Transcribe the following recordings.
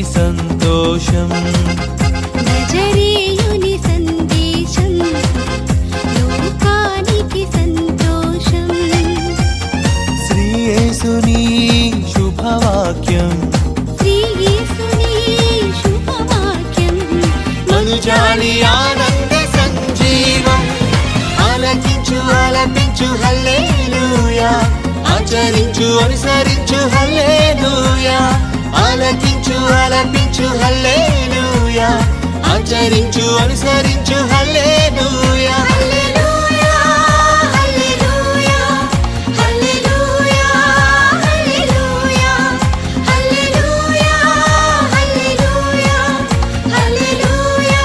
సంతోషం నజరేయుని సందేశం లోకానికి సంతోషం శ్రీ యేసుని శుభవాక్యం శ్రీ యేసుని శుభవాక్యం మనుజాలి ఆనంద సంజీవం ఆలకించు ఆలపించు హల్లెలూయా ఆచరించు అనుసరించు హల్లెలూయా ఆలకించు ఆలపించు హల్లెలూయా ఆచరించు అనుసరించు హల్లెలూయా హల్లెలూయా హల్లెలూయా హల్లెలూయా హల్లెలూయా హల్లెలూయా హల్లెలూయా హల్లెలూయా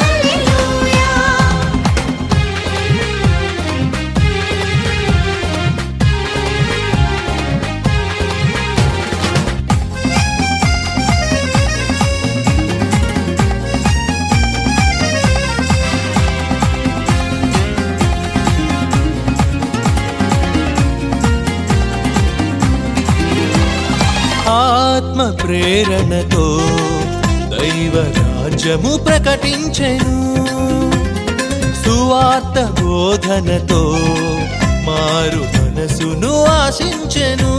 హల్లెలూయా ఆత్మ ప్రేరణతో దైవ రాజ్యము ప్రకటించెను సువార్త బోధనతో మారు మనసును ఆశించెను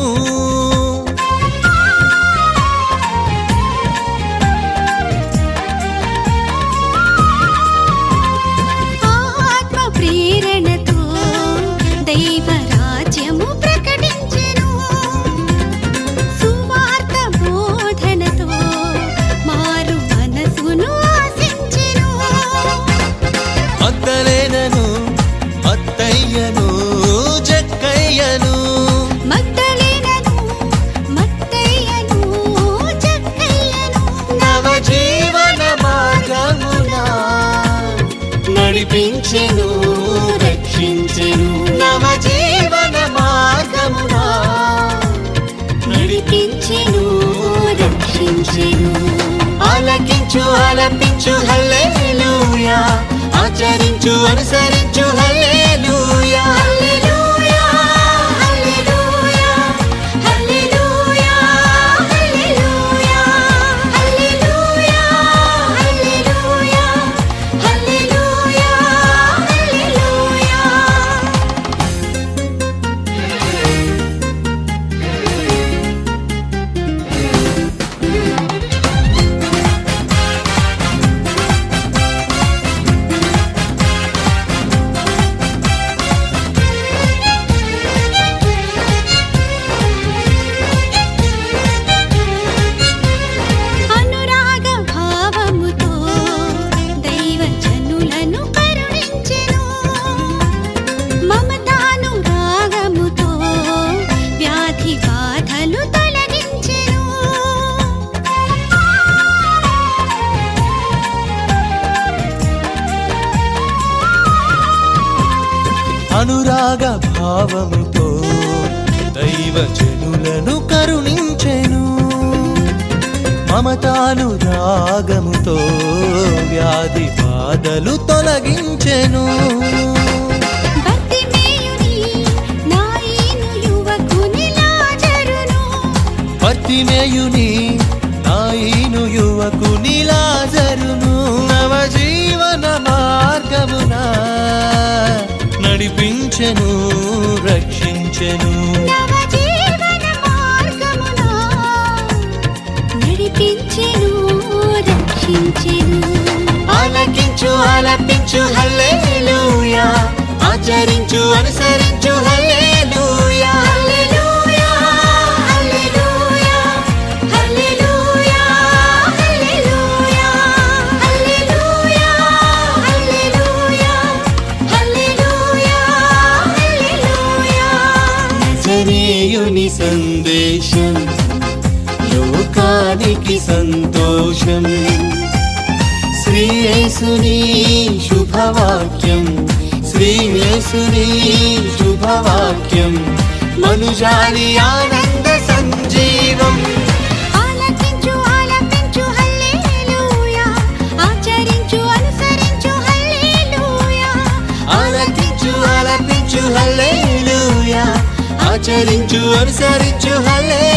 ఆత్మ ప్రేరణతో దైవ రాజ్యము ప్రకటించెను సువార్త బోధనతో మారు మనసును ఆశించెను మగ్దలేనను మత్తయ్యను జక్కయ్యను మగ్దలేనను మత్తయ్యను జక్కయ్యను నవజీవన మార్గమున నడిపించెను రక్షించెను నవజీవన మార్గమున నడిపించెను రక్షించెను ఆలకించు ఆలపించు హల్లెలూయా ఆచరించు అనుసరించు హల్లెలూయా హల్లెలూయా హల్లెలూయా హల్లెలూయా హల్లెలూయా హల్లెలూయా హల్లెలూయా హల్లెలూయా హల్లెలూయా అనురాగ భావముతో దైవజనులను కరుణించెను మమతానురాగముతో వ్యాధి బాధలు తొలగించెను అనురాగ భావముతో దైవజనులను కరుణించెను మమతానురాగముతో వ్యాధి బాధలు తొలగించెను బర్తిమేయుని నాయీను యువకుని లాజరును భర్తిమేయుని నాయీను యువకుని లాజరును నవజీవన మార్గమున నడిపించెను రక్షించెను నవజీవన మార్గమున నడిపించెను రక్షించెను ఆలకించు ఆలపించు హల్లెలూయా ఆచరించు అనుసరించు హల్లెలూయా హల్లెలూయా హల్లెలూయా హల్లెలూయా హల్లెలూయా హల్లెలూయా హల్లెలూయా హల్లెలూయా హల్లెలూయా నజరేయుని సందేశం లోకానికి సంతోషం శ్రీ యేసుని శుభవాక్యం శ్రీ యేసుని శుభవాక్యం మనుజాలి ఆనంద సంజీవం ఆలకించు ఆలపించు హల్లెలూయా ఆచరించు అనుసరించు హల్లెలూయా ఆలకించు ఆలపించు హల్లెలూయా ఆచరించు అనుసరించు హల్లెలూయా